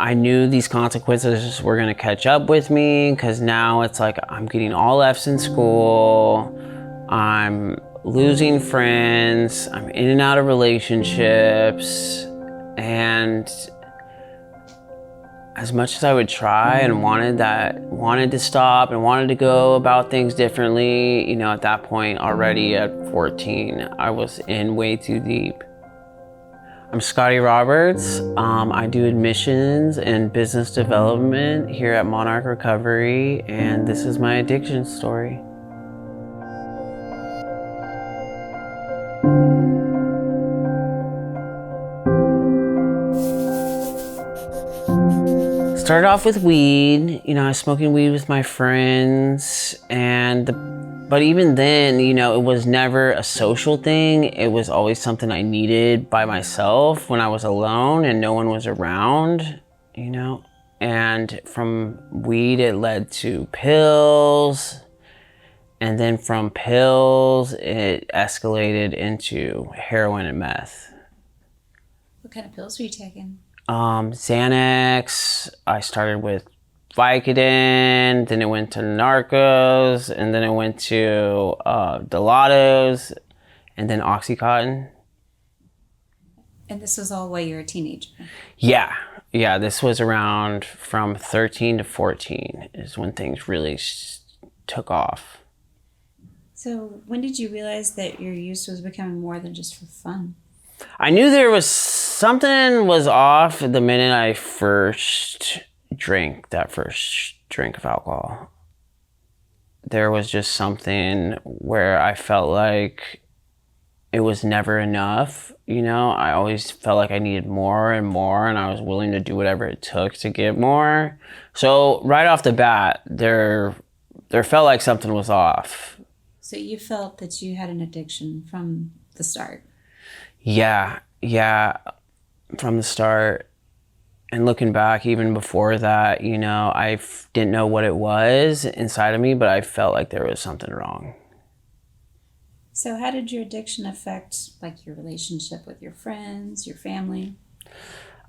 I knew these consequences were gonna catch up with me, because now it's like I'm getting all F's in school, I'm losing friends, I'm in and out of relationships, and as much as I would try and wanted to stop and wanted to go about things differently, at that point already at 14, I was in way too deep. I'm Scotty Roberts. I do admissions and business development here at Monarch Recovery, and this is my addiction story. Started off with weed. I was smoking weed with my friends, but even then, it was never a social thing. It was always something I needed by myself when I was alone and no one was around, And from weed, it led to pills. And then from pills, it escalated into heroin and meth. What kind of pills were you taking? Xanax. I started with Vicodin, then it went to Narcos, and then it went to Dilatos, and then Oxycontin. And this was all while you were a teenager? Yeah, this was around from 13 to 14 is when things really took off. So when did you realize that your use was becoming more than just for fun? I knew there was something was off the minute I first drank that first drink of alcohol. There was just something where I felt like it was never enough. I always felt like I needed more and more, and I was willing to do whatever it took to get more. So right off the bat, there felt like something was off. So you felt that you had an addiction from the start? Yeah, from the start. And looking back, even before that, I didn't know what it was inside of me, but I felt like there was something wrong. So how did your addiction affect your relationship with your friends, your family?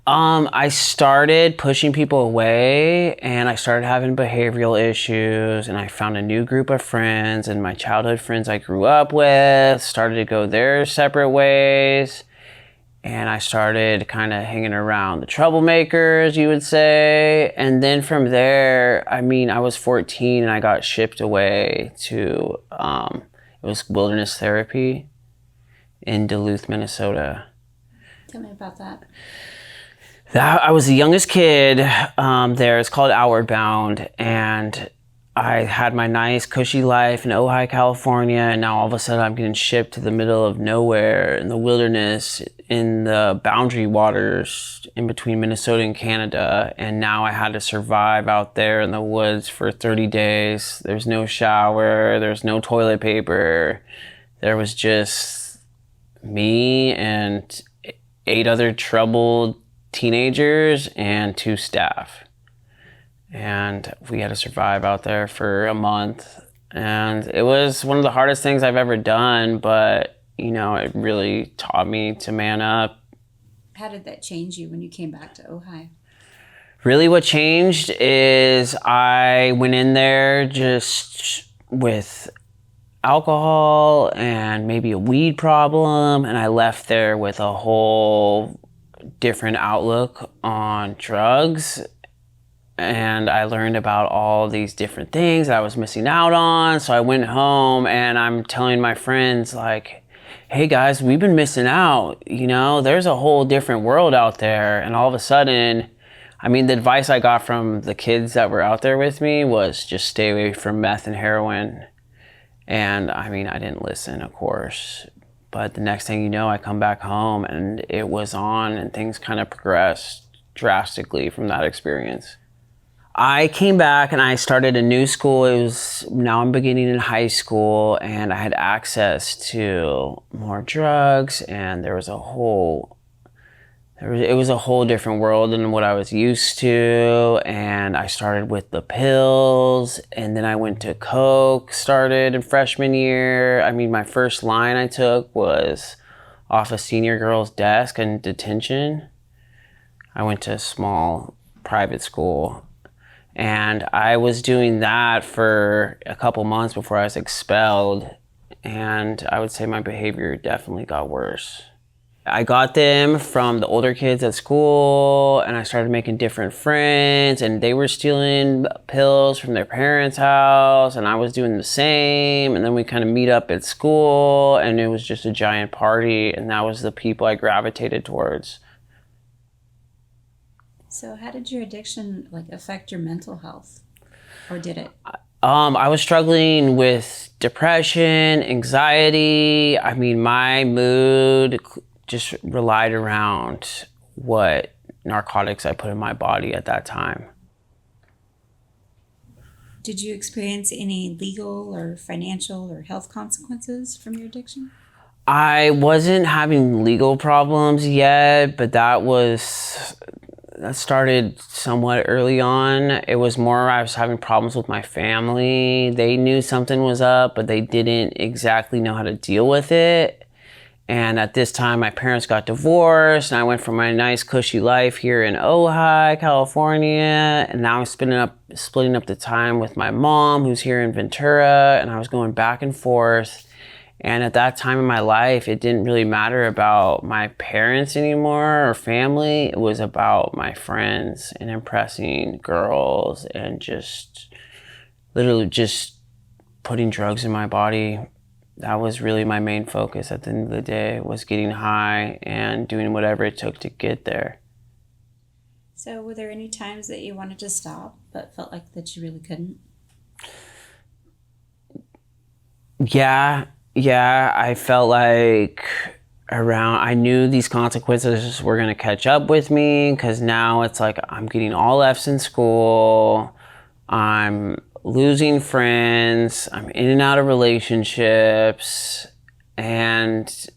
I started pushing people away, and I started having behavioral issues, and I found a new group of friends, and my childhood friends I grew up with started to go their separate ways. And I started kind of hanging around the troublemakers, you would say. And then from there, I was 14 and I got shipped away to, it was wilderness therapy in Duluth, Minnesota. Tell me about that. I was the youngest kid there. It's called Outward Bound. And I had my nice cushy life in Ojai, California, and now all of a sudden I'm getting shipped to the middle of nowhere in the wilderness, in the boundary waters in between Minnesota and Canada. And now I had to survive out there in the woods for 30 days. There's no shower, there's no toilet paper. There was just me and 8 other troubled teenagers and 2 staff. And we had to survive out there for a month. And it was one of the hardest things I've ever done, but, it really taught me to man up. How did that change you when you came back to Ojai? Really what changed is I went in there just with alcohol and maybe a weed problem, and I left there with a whole different outlook on drugs. And I learned about all these different things that I was missing out on. So I went home and I'm telling my friends hey guys, we've been missing out. There's a whole different world out there. And all of a sudden, the advice I got from the kids that were out there with me was just stay away from meth and heroin. And I didn't listen, of course. But the next thing you know, I come back home and it was on, and things kind of progressed drastically from that experience. I came back and I started a new school. Now I'm beginning in high school, and I had access to more drugs, and it was a whole different world than what I was used to. And I started with the pills, and then I went to coke, started in freshman year. My first line I took was off a senior girl's desk in detention. I went to a small private school. And I was doing that for a couple months before I was expelled. And I would say my behavior definitely got worse. I got them from the older kids at school, and I started making different friends, and they were stealing pills from their parents' house, and I was doing the same. And then we kind of meet up at school, and it was just a giant party, and that was the people I gravitated towards. So how did your addiction affect your mental health? Or did it? I was struggling with depression, anxiety. I mean, my mood just relied around what narcotics I put in my body at that time. Did you experience any legal or financial or health consequences from your addiction? I wasn't having legal problems yet, but that started somewhat early on. It was more I was having problems with my family. They knew something was up, but they didn't exactly know how to deal with it. And at this time, my parents got divorced, and I went from my nice, cushy life here in Ojai, California, and now I'm splitting up the time with my mom, who's here in Ventura, and I was going back and forth. And at that time in my life, it didn't really matter about my parents anymore or family. It was about my friends and impressing girls and just literally just putting drugs in my body. That was really my main focus at the end of the day, was getting high and doing whatever it took to get there. So were there any times that you wanted to stop but felt like that you really couldn't? Yeah, I felt like I knew these consequences were gonna catch up with me, because now it's like I'm getting all F's in school, I'm losing friends, I'm in and out of relationships, and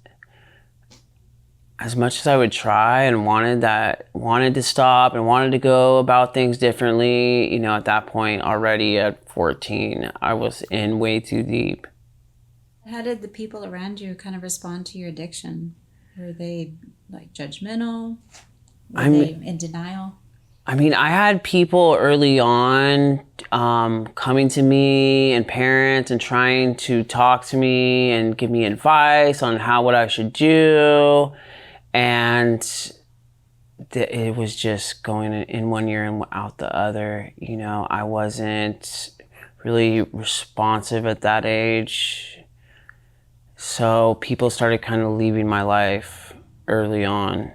as much as I would try and wanted to stop and wanted to go about things differently, at that point already at 14, I was in way too deep. How did the people around you kind of respond to your addiction? Were they judgmental? Were they in denial? I mean, I had people early on coming to me, and parents, and trying to talk to me and give me advice on what I should do. And it was just going in one ear and out the other. I wasn't really responsive at that age. So people started kind of leaving my life early on.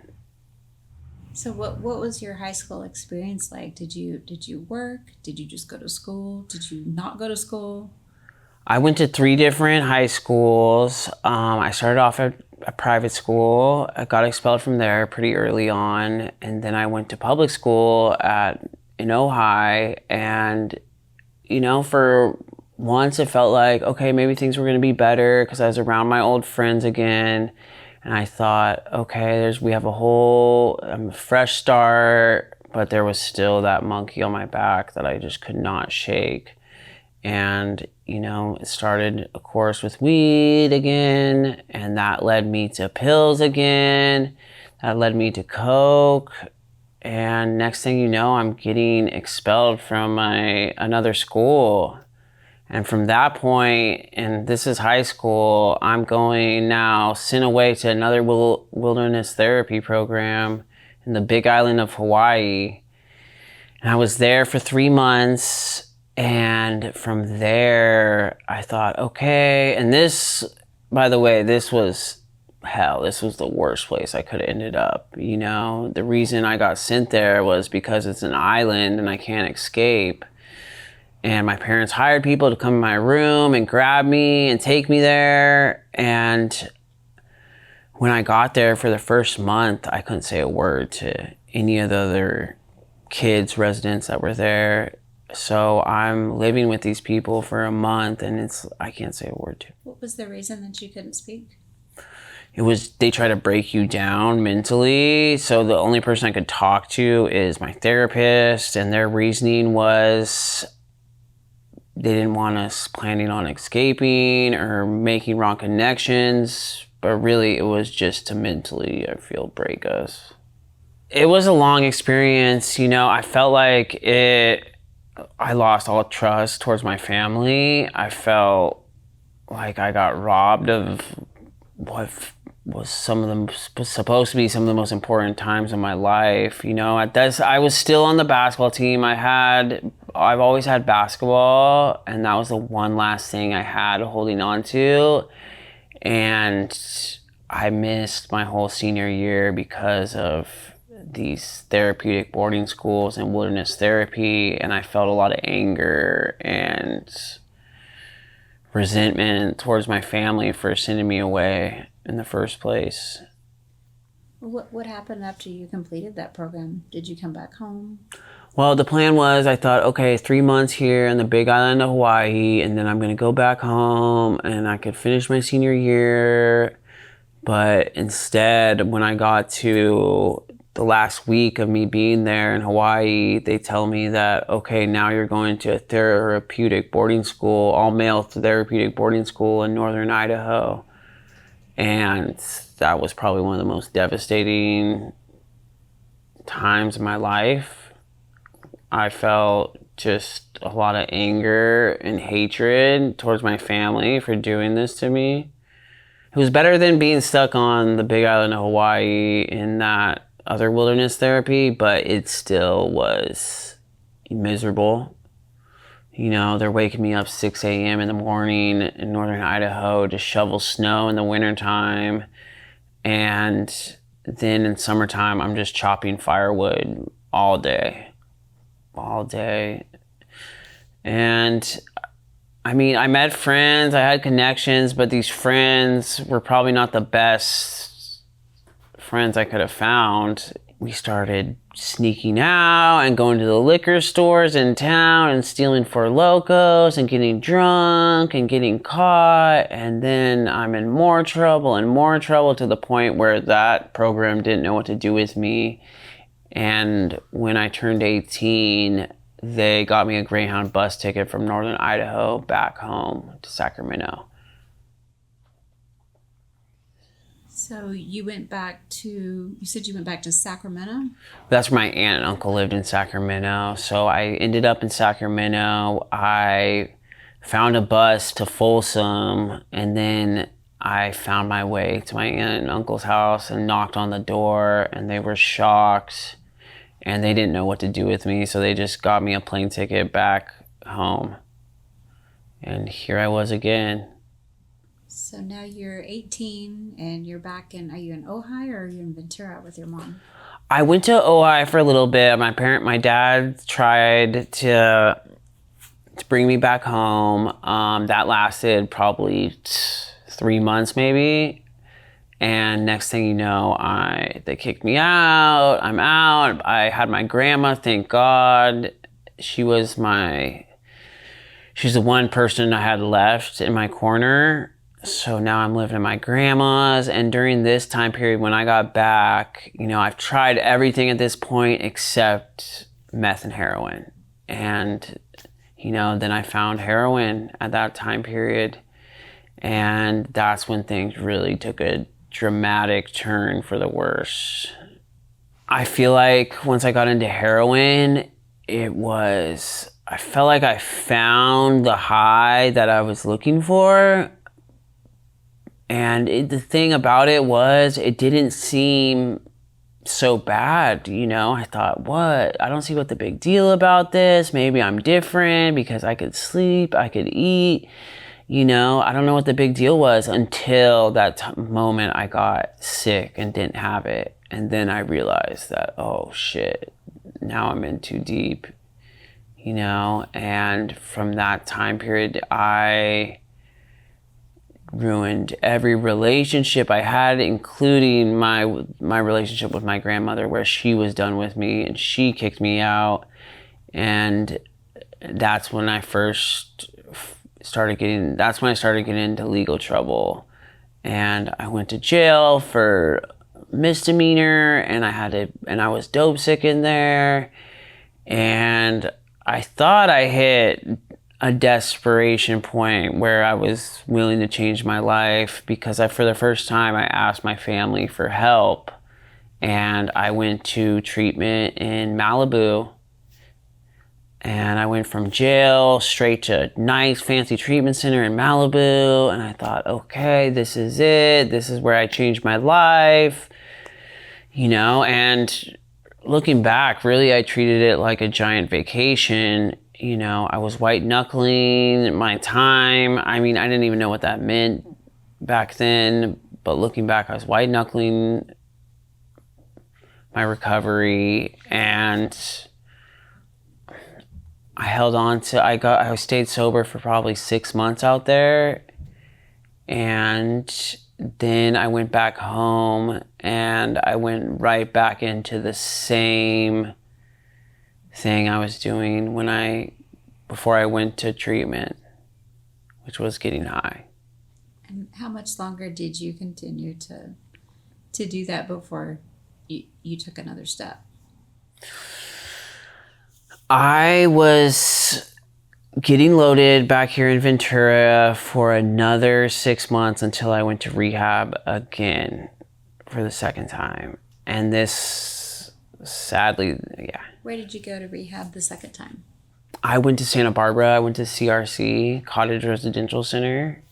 So what was your high school experience like? Did you work? Did you just go to school? Did you not go to school? I went to 3 different high schools. I started off at a private school. I got expelled from there pretty early on, and then I went to public school in Ojai, and for once it felt like, okay, maybe things were going to be better, because I was around my old friends again. And I thought, okay, we have a fresh start, but there was still that monkey on my back that I just could not shake. And, it started, of course, with weed again, and that led me to pills again. That led me to coke. And next thing you know, I'm getting expelled from another school. And from that point, and this is high school, I'm going now sent away to another wilderness therapy program in the Big Island of Hawaii. And I was there for 3 months. And from there, I thought, okay. And this, by the way, this was hell. This was the worst place I could have ended up. The reason I got sent there was because it's an island and I can't escape. And my parents hired people to come in my room and grab me and take me there. And when I got there for the first month, I couldn't say a word to any of the other residents that were there. So I'm living with these people for a month, and I can't say a word to. What was the reason that you couldn't speak? They try to break you down mentally. So the only person I could talk to is my therapist, and their reasoning was they didn't want us planning on escaping or making wrong connections, but really it was just to mentally, I feel, break us. It was a long experience. I felt like I lost all trust towards my family. I felt like I got robbed of what was supposed to be some of the most important times of my life. At this, I was still on the basketball team. I've always had basketball, and that was the one last thing I had holding on to. And I missed my whole senior year because of these therapeutic boarding schools and wilderness therapy, and I felt a lot of anger and resentment towards my family for sending me away in the first place. What happened after you completed that program? Did you come back home? Well, the plan was, I thought, okay, 3 months here in the big island of Hawaii, and then I'm going to go back home and I could finish my senior year. But instead, when I got to the last week of me being there in Hawaii, they tell me that, okay, now you're going to a therapeutic boarding school, all-male therapeutic boarding school in northern Idaho. And that was probably one of the most devastating times of my life. I felt just a lot of anger and hatred towards my family for doing this to me. It was better than being stuck on the big island of Hawaii in that other wilderness therapy, but it still was miserable. They're waking me up 6 a.m. in the morning in northern Idaho to shovel snow in the wintertime. And then in summertime, I'm just chopping firewood all day. And I met friends, I had connections, but these friends were probably not the best friends I could have found. We started sneaking out and going to the liquor stores in town and stealing Four Locos and getting drunk and getting caught. And then I'm in more trouble to the point where that program didn't know what to do with me. And when I turned 18, they got me a Greyhound bus ticket from northern Idaho back home to Sacramento. So you said you went back to Sacramento? That's where my aunt and uncle lived, in Sacramento. So I ended up in Sacramento. I found a bus to Folsom, and then I found my way to my aunt and uncle's house and knocked on the door, and they were shocked. And they didn't know what to do with me, so they just got me a plane ticket back home. And here I was again. So now you're 18 and you're back are you in Ojai or are you in Ventura with your mom? I went to Ojai for a little bit. My dad tried to bring me back home. That lasted probably 3 months maybe. And next thing you know, they kicked me out. I'm out. I had my grandma, thank God. She's the one person I had left in my corner. So now I'm living at my grandma's. And during this time period when I got back, I've tried everything at this point except meth and heroin. And, then I found heroin at that time period. And that's when things really took a dramatic turn for the worse. I feel like once I got into heroin, I felt like I found the high that I was looking for. And the thing about it was, it didn't seem so bad, I thought, what? I don't see what the big deal about this. Maybe I'm different because I could sleep, I could eat. I don't know what the big deal was until that moment I got sick and didn't have it. And then I realized that, oh shit, now I'm in too deep, and from that time period, I ruined every relationship I had, including my relationship with my grandmother, where she was done with me and she kicked me out. And that's when I started getting into legal trouble, and I went to jail for misdemeanor, and I was dope sick in there, and I thought I hit a desperation point where I was willing to change my life, because for the first time I asked my family for help, and I went to treatment in Malibu. And I went from jail straight to a nice fancy treatment center in Malibu. And I thought, okay, this is it. This is where I changed my life, and looking back, really, I treated it like a giant vacation. I was white knuckling my time. I mean, I didn't even know what that meant back then, but looking back, I was white knuckling my recovery, and I held on to, I stayed sober for probably 6 months out there. And then I went back home and I went right back into the same thing I was doing before I went to treatment, which was getting high. And how much longer did you continue to do that before you took another step? I was getting loaded back here in Ventura for another 6 months until I went to rehab again for the second time. And this, sadly, yeah. Where did you go to rehab the second time? I went to Santa Barbara. I went to CRC, Cottage Residential Center.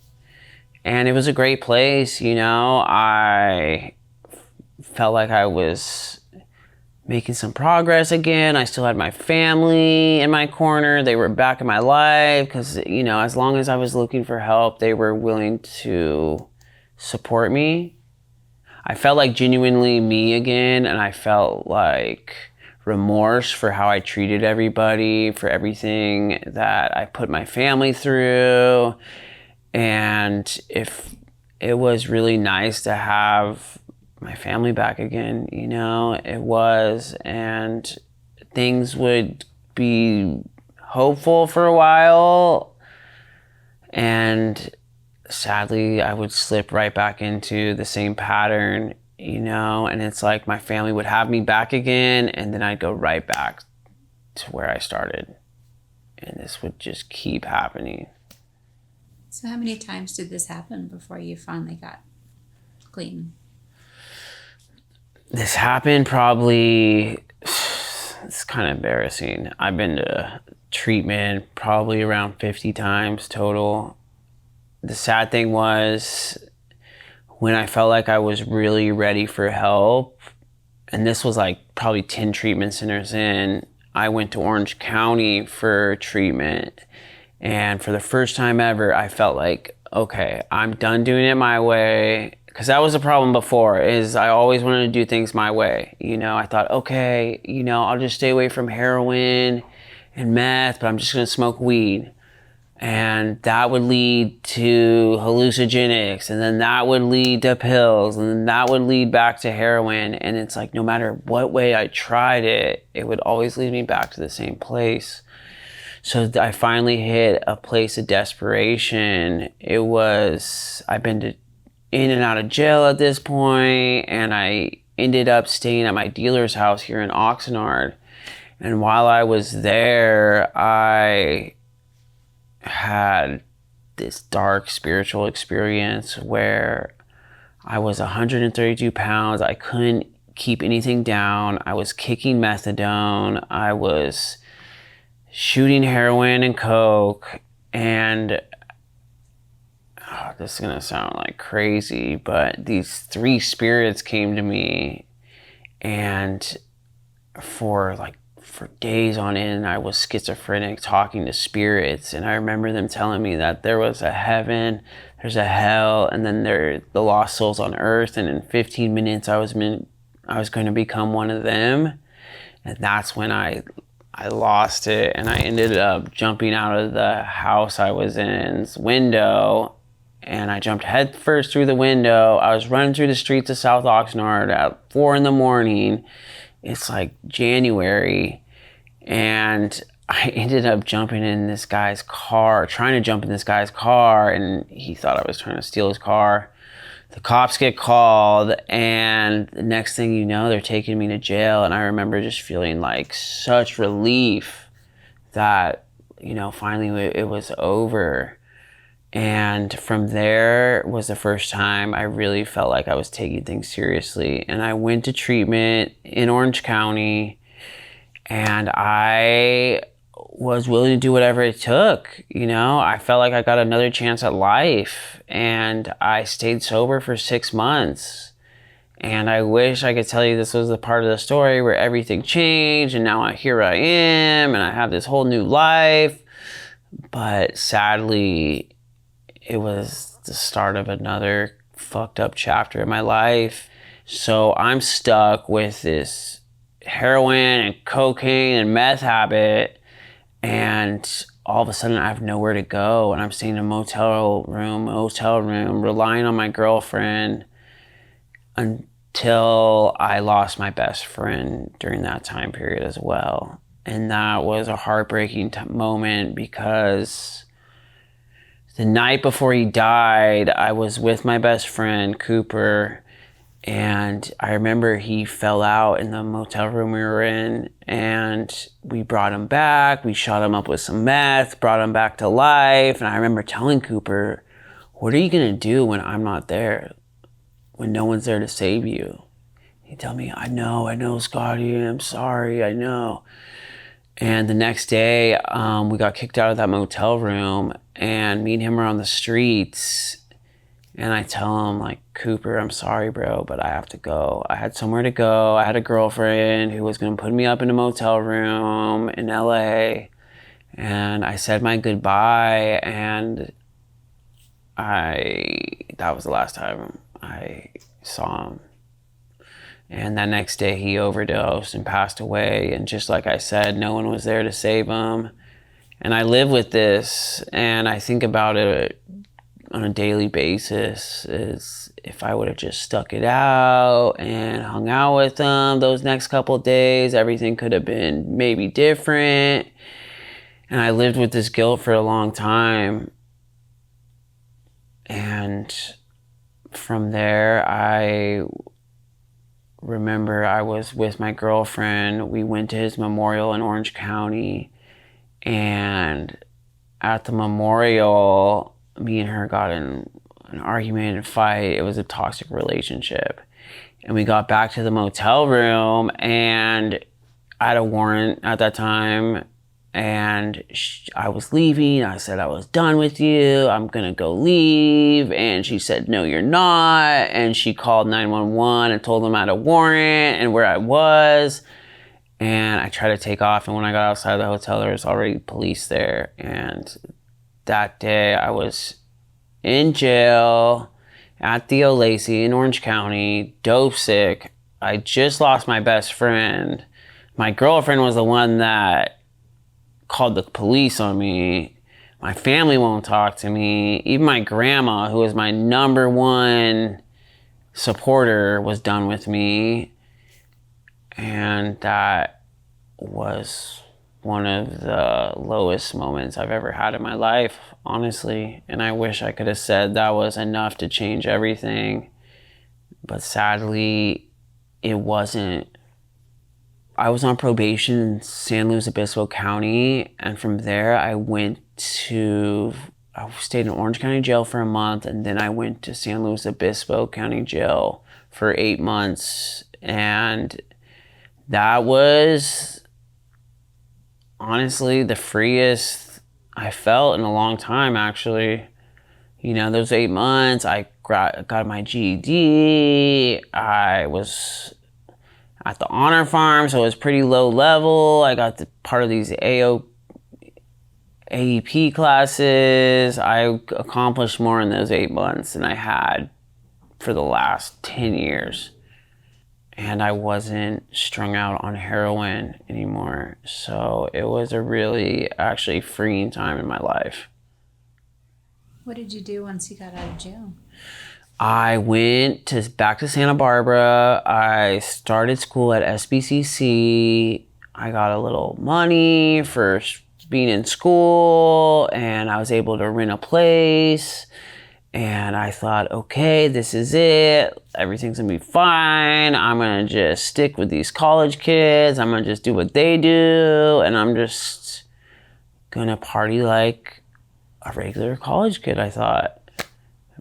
And it was a great place, I felt like I was making some progress again. I still had my family in my corner. They were back in my life because, as long as I was looking for help, they were willing to support me. I felt like genuinely me again, and I felt like remorse for how I treated everybody, for everything that I put my family through. And if it was really nice to have my family back again, it was, and things would be hopeful for a while, and sadly I would slip right back into the same pattern, and it's like my family would have me back again, and then I'd go right back to where I started, and this would just keep happening. So how many times did this happen before you finally got clean? This happened probably, it's kind of embarrassing. I've been to treatment probably around 50 times total. The sad thing was when I felt like I was really ready for help, and this was like probably 10 treatment centers in, I went to Orange County for treatment. And for the first time ever, I felt like, okay, I'm done doing it my way. Because that was the problem before, is I always wanted to do things my way. I thought, okay, I'll just stay away from heroin and meth, but I'm just going to smoke weed. And that would lead to hallucinogenics, and then that would lead to pills, and then that would lead back to heroin. And it's like, no matter what way I tried it, it would always lead me back to the same place. So I finally hit a place of desperation. I've been in and out of jail at this point, and I ended up staying at my dealer's house here in Oxnard. And while I was there, I had this dark spiritual experience where I was 132 pounds. I couldn't keep anything down. I was kicking methadone. I was shooting heroin and coke, and this is gonna sound like crazy, but these 3 spirits came to me, and for days on end, I was schizophrenic talking to spirits. And I remember them telling me that there was a heaven, there's a hell, and then the lost souls on earth. And in 15 minutes, I was going to become one of them. And that's when I lost it, and I ended up jumping out of the house I was in's window, and I jumped head first through the window. I was running through the streets of South Oxnard at 4 a.m. It's like January, and I ended up jumping in this guy's car, trying to jump in this guy's car, and he thought I was trying to steal his car. The cops get called, and the next thing you know, they're taking me to jail. And I remember just feeling like such relief that, finally it was over. And from there was the first time I really felt like I was taking things seriously. And I went to treatment in Orange County, and I was willing to do whatever it took. I felt like I got another chance at life, and I stayed sober for 6 months. And I wish I could tell you this was the part of the story where everything changed and now here I am and I have this whole new life. But sadly, it was the start of another fucked up chapter in my life. So I'm stuck with this heroin and cocaine and meth habit, and all of a sudden I have nowhere to go, and I'm staying in a motel room, relying on my girlfriend until I lost my best friend during that time period as well. And that was a heartbreaking moment because the night before he died, I was with my best friend, Cooper, and I remember he fell out in the motel room we were in, and we brought him back. We shot him up with some meth, brought him back to life. And I remember telling Cooper, what are you going to do when I'm not there? When no one's there to save you? He'd tell me, I know, Scotty, I'm sorry, I know. And the next day, we got kicked out of that motel room, and me and him were on the streets. And I tell him, like, Cooper, I'm sorry, bro, but I have to go. I had somewhere to go. I had a girlfriend who was going to put me up in a motel room in LA. And I said my goodbye, and that was the last time I saw him. And that next day he overdosed and passed away. And just like I said, no one was there to save him. And I live with this, and I think about it on a daily basis, is if I would have just stuck it out and hung out with him those next couple of days, everything could have been maybe different. And I lived with this guilt for a long time. And from there, I remember I was with my girlfriend. We went to his memorial in Orange County, and at the memorial, me and her got in an argument and fight. It was a toxic relationship. And we got back to the motel room, and I had a warrant at that time, and I was leaving. I said, I was done with you. I'm going to go leave. And she said, no, you're not. And she called 911 and told them I had a warrant and where I was. And I tried to take off. And when I got outside the hotel, there was already police there. And that day I was in jail at the Lacey in Orange County, dope sick. I just lost my best friend. My girlfriend was the one that called the police on me. My family won't talk to me. Even my grandma, who was my number one supporter, was done with me. And that was one of the lowest moments I've ever had in my life, honestly. And I wish I could have said that was enough to change everything. But sadly, it wasn't. I was on probation in San Luis Obispo County, and from there I stayed in Orange County Jail for a month, and then I went to San Luis Obispo County Jail for 8 months. And that was honestly the freest I felt in a long time, actually. Those 8 months, I got my GED. I was at the honor farm, so it was pretty low level. I got the part of these AEP classes. I accomplished more in those 8 months than I had for the last 10 years. And I wasn't strung out on heroin anymore. So it was a really actually freeing time in my life. What did you do once you got out of jail? I went back to Santa Barbara. I started school at SBCC. I got a little money for being in school, and I was able to rent a place. And I thought, okay, this is it. Everything's gonna be fine. I'm gonna just stick with these college kids. I'm gonna just do what they do. And I'm just gonna party like a regular college kid, I thought.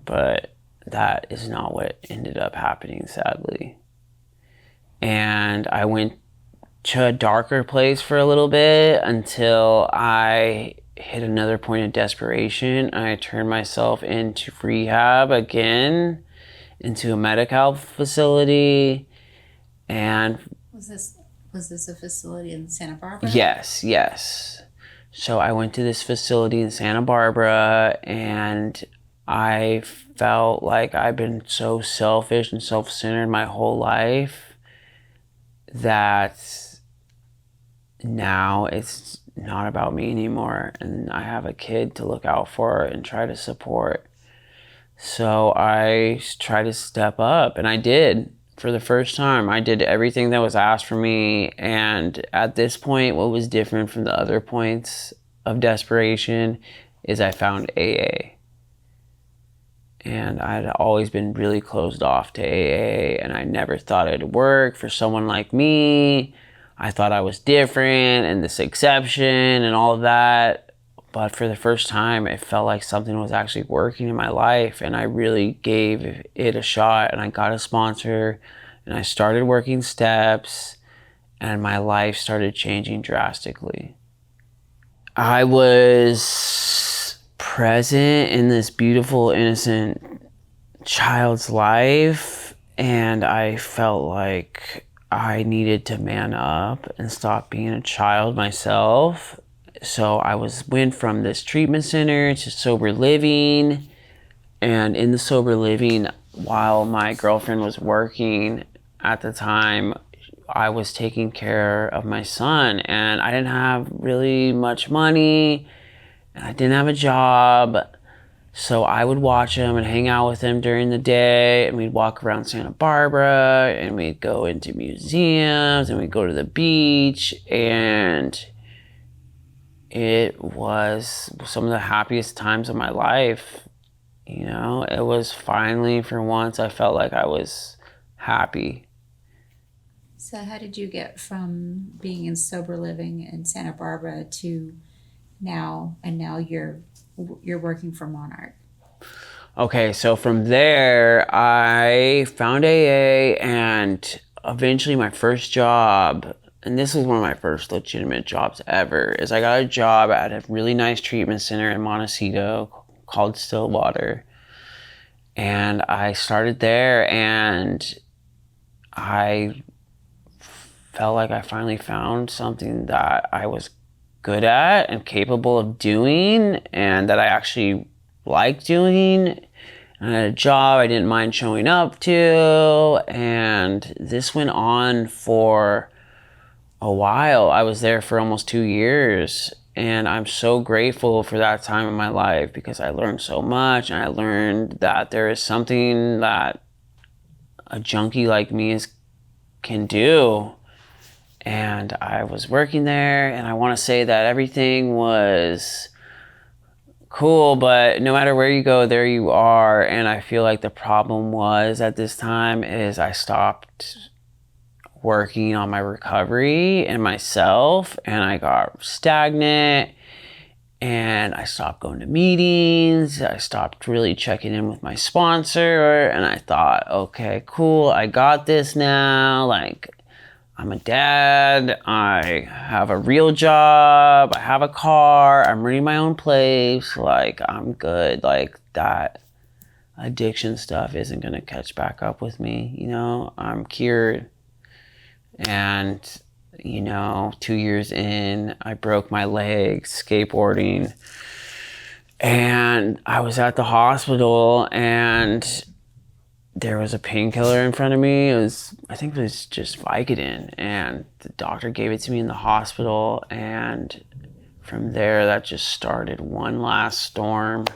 But that is not what ended up happening, sadly. And I went to a darker place for a little bit until I hit another point of desperation. I turned myself into rehab again, into a medical facility. And was this a facility in Santa Barbara? yes. So I went to this facility in Santa Barbara, and I felt like I've been so selfish and self-centered my whole life that now it's not about me anymore, and I have a kid to look out for and try to support. So I tried to step up, and I did. For the first time, I did everything that was asked for me. And at this point, what was different from the other points of desperation is I found AA. And I had always been really closed off to AA, and I never thought it'd work for someone like me. I thought I was different and this exception and all of that. But for the first time, it felt like something was actually working in my life, and I really gave it a shot, and I got a sponsor, and I started working steps, and my life started changing drastically. I was present in this beautiful, innocent child's life, and I felt like I needed to man up and stop being a child myself. So I went from this treatment center to sober living, and in the sober living, while my girlfriend was working at the time, I was taking care of my son, and I didn't have really much money, and I didn't have a job. So I would watch him and hang out with him during the day, and we'd walk around Santa Barbara, and we'd go into museums, and we'd go to the beach, and it was some of the happiest times of my life. You know, it was finally, for once, I felt like I was happy. So how did you get from being in sober living in Santa Barbara to now you're working for Monarch? Okay, so from there, I found AA, and eventually my first job, and this was one of my first legitimate jobs ever, is I got a job at a really nice treatment center in Montecito called Stillwater. And I started there, and I felt like I finally found something that I was good at and capable of doing, and that I actually liked doing. And I had a job I didn't mind showing up to, and this went on for a while. I was there for almost 2 years, and I'm so grateful for that time in my life because I learned so much, and I learned that there is something that a junkie like me can do. And I was working there, and I want to say that everything was cool, but no matter where you go, there you are. And I feel like the problem was at this time is I stopped working on my recovery and myself, and I got stagnant, and I stopped going to meetings. I stopped really checking in with my sponsor, and I thought, okay, cool, I got this now. Like, I'm a dad, I have a real job, I have a car, I'm running my own place, like, I'm good. Like, that addiction stuff isn't gonna catch back up with me, you know? I'm cured. And, you know, 2 years in, I broke my leg skateboarding, and I was at the hospital, and there was a painkiller in front of me. I think it was just Vicodin, and the doctor gave it to me in the hospital, and from there, that just started one last storm.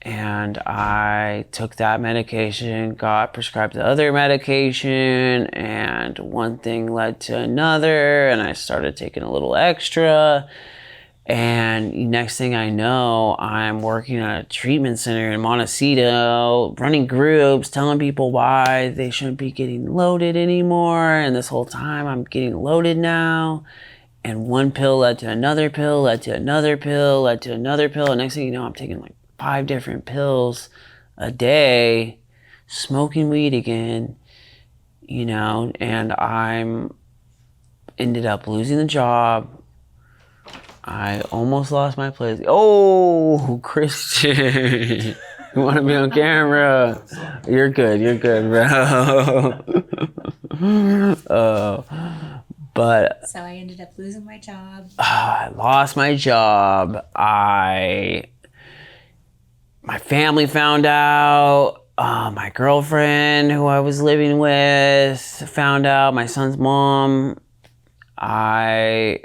And I took that medication, got prescribed the other medication, and one thing led to another, and I started taking a little extra. And next thing I know, I'm working at a treatment center in Montecito, running groups, telling people why they shouldn't be getting loaded anymore. And this whole time, I'm getting loaded now. And one pill led to another pill, led to another pill, led to another pill. And next thing you know, I'm taking like 5 different pills a day, smoking weed again, you know, and I'm ended up losing the job. I almost lost my place. Oh, Christian. You want to be on camera? You're good, bro. But So I ended up losing my job. I lost my job. My family found out. My girlfriend, who I was living with, found out. My son's mom. I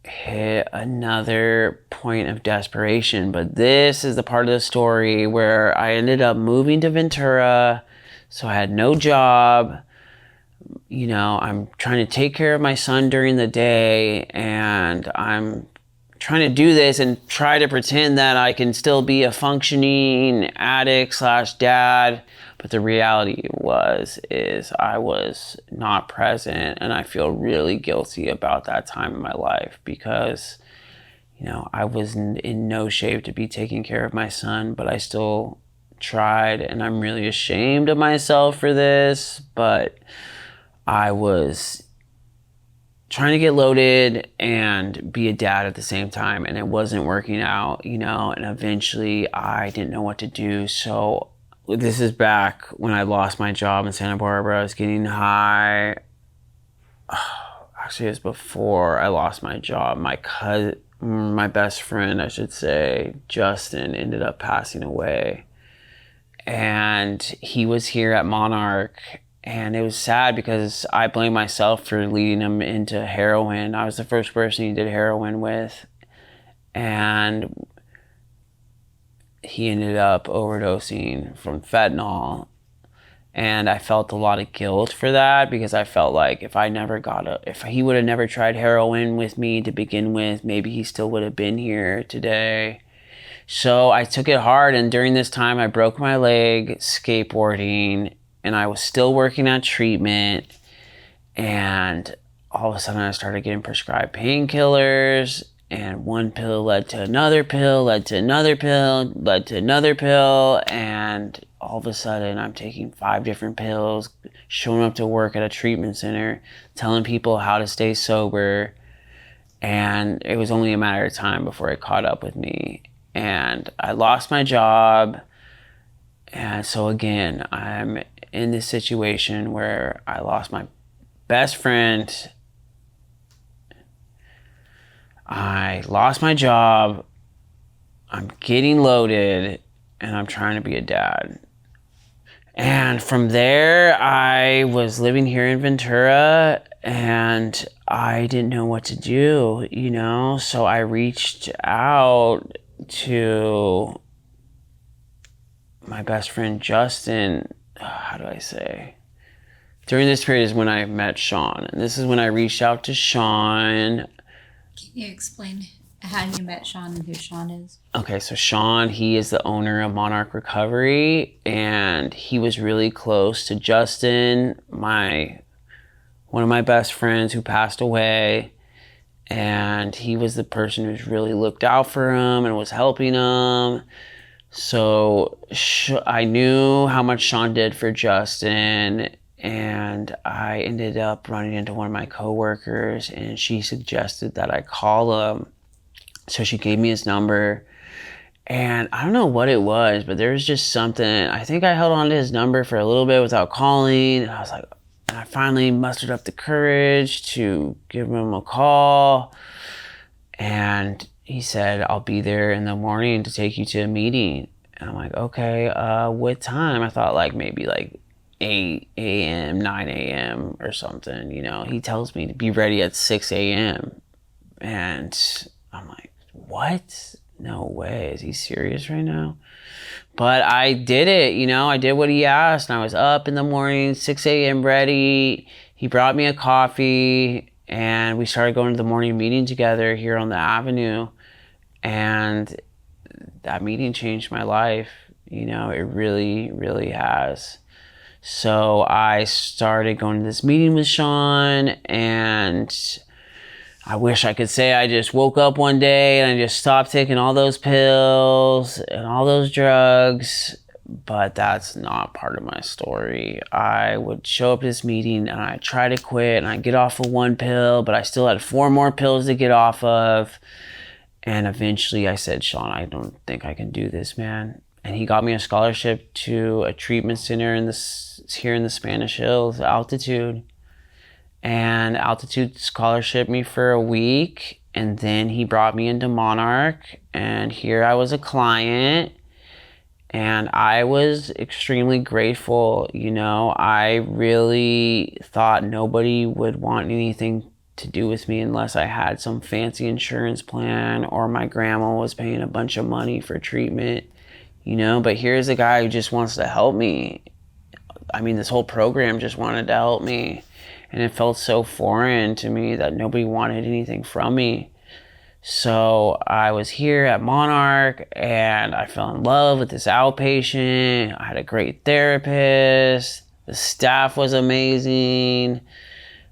hit another point of desperation, but this is the part of the story where I ended up moving to Ventura, so I had no job. You know, I'm trying to take care of my son during the day, and I'm trying to do this and try to pretend that I can still be a functioning addict / dad. But the reality is I was not present, and I feel really guilty about that time in my life because, you know, I was in no shape to be taking care of my son, but I still tried, and I'm really ashamed of myself for this, but I was trying to get loaded and be a dad at the same time, and it wasn't working out, you know, and eventually I didn't know what to do. So this is back when I lost my job in Santa Barbara. I was getting high. Actually, it was before I lost my job. My best friend, I should say, Justin, ended up passing away. And he was here at Monarch. And it was sad because I blame myself for leading him into heroin. I was the first person he did heroin with. And he ended up overdosing from fentanyl. And I felt a lot of guilt for that because I felt like if he would have never tried heroin with me to begin with, maybe he still would have been here today. So I took it hard, and during this time I broke my leg skateboarding, and I was still working on treatment, and all of a sudden I started getting prescribed painkillers, and one pill led to another pill, led to another pill, led to another pill, and all of a sudden I'm taking 5 different pills, showing up to work at a treatment center, telling people how to stay sober, and it was only a matter of time before it caught up with me. And I lost my job, and so again, I'm in this situation where I lost my best friend, I lost my job, I'm getting loaded, and I'm trying to be a dad. And from there, I was living here in Ventura, and I didn't know what to do, you know? So I reached out to my best friend, Justin. How do I say? During this period is when I met Sean. And this is when I reached out to Sean. Can you explain how you met Sean and who Sean is? Okay, so Sean, he is the owner of Monarch Recovery, and he was really close to Justin, one of my best friends who passed away, and he was the person who's really looked out for him and was helping him. So I knew how much Sean did for Justin, and I ended up running into one of my coworkers, and she suggested that I call him. So she gave me his number, and I don't know what it was, but there was just something. I think I held on to his number for a little bit without calling, and I was like, and I finally mustered up the courage to give him a call, and he said, I'll be there in the morning to take you to a meeting. And I'm like, okay, what time? I thought like maybe like 8 a.m., 9 a.m. or something, you know. He tells me to be ready at 6 a.m. And I'm like, what? No way. Is he serious right now? But I did it, you know. I did what he asked, and I was up in the morning, 6 a.m. ready. He brought me a coffee, and we started going to the morning meeting together here on the avenue. And that meeting changed my life. You know, it really, really has. So I started going to this meeting with Sean, and I wish I could say I just woke up one day and I just stopped taking all those pills and all those drugs, but that's not part of my story. I would show up to this meeting and I try to quit and I get off of one pill, but I still had 4 more pills to get off of. And eventually I said, Sean, I don't think I can do this, man. And he got me a scholarship to a treatment center here in the Spanish Hills, Altitude. And Altitude scholarship me for a week, and then he brought me into Monarch, and here I was a client, and I was extremely grateful. You know, I really thought nobody would want anything to do with me unless I had some fancy insurance plan or my grandma was paying a bunch of money for treatment, you know. But here's a guy who just wants to help me. I mean, this whole program just wanted to help me. And it felt so foreign to me that nobody wanted anything from me. So I was here at Monarch and I fell in love with this outpatient. I had a great therapist. The staff was amazing.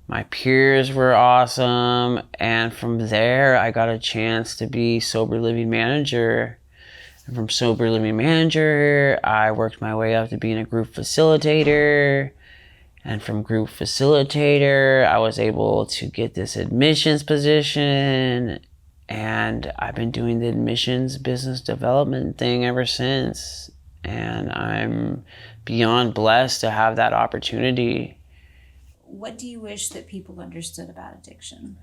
My peers were awesome. And from there, I got a chance to be sober living manager. And from sober living manager, I worked my way up to being a group facilitator. And from group facilitator, I was able to get this admissions position. And I've been doing the admissions business development thing ever since. And I'm beyond blessed to have that opportunity. What do you wish that people understood about addiction?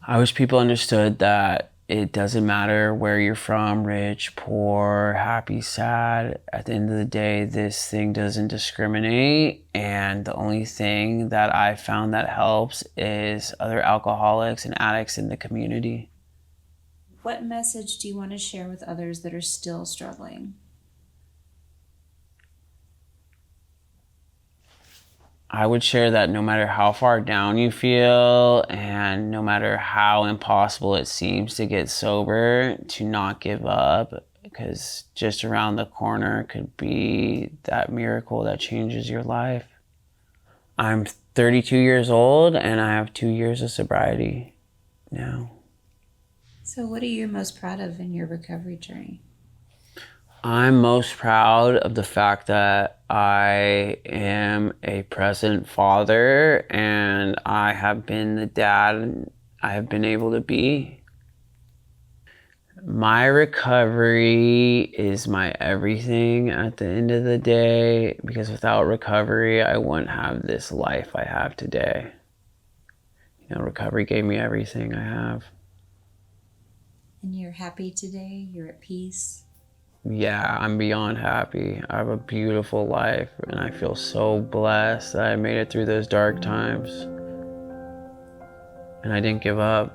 I wish people understood that it doesn't matter where you're from, rich, poor, happy, sad. At the end of the day, this thing doesn't discriminate. And the only thing that I found that helps is other alcoholics and addicts in the community. What message do you want to share with others that are still struggling? I would share that no matter how far down you feel and no matter how impossible it seems to get sober, to not give up, because just around the corner could be that miracle that changes your life. I'm 32 years old and I have 2 years of sobriety now. So what are you most proud of in your recovery journey? I'm most proud of the fact that I am a present father and I have been the dad I have been able to be. My recovery is my everything at the end of the day, because without recovery, I wouldn't have this life I have today. You know, recovery gave me everything I have. And you're happy today? You're at peace? Yeah, I'm beyond happy. I have a beautiful life and I feel so blessed that I made it through those dark times. And I didn't give up.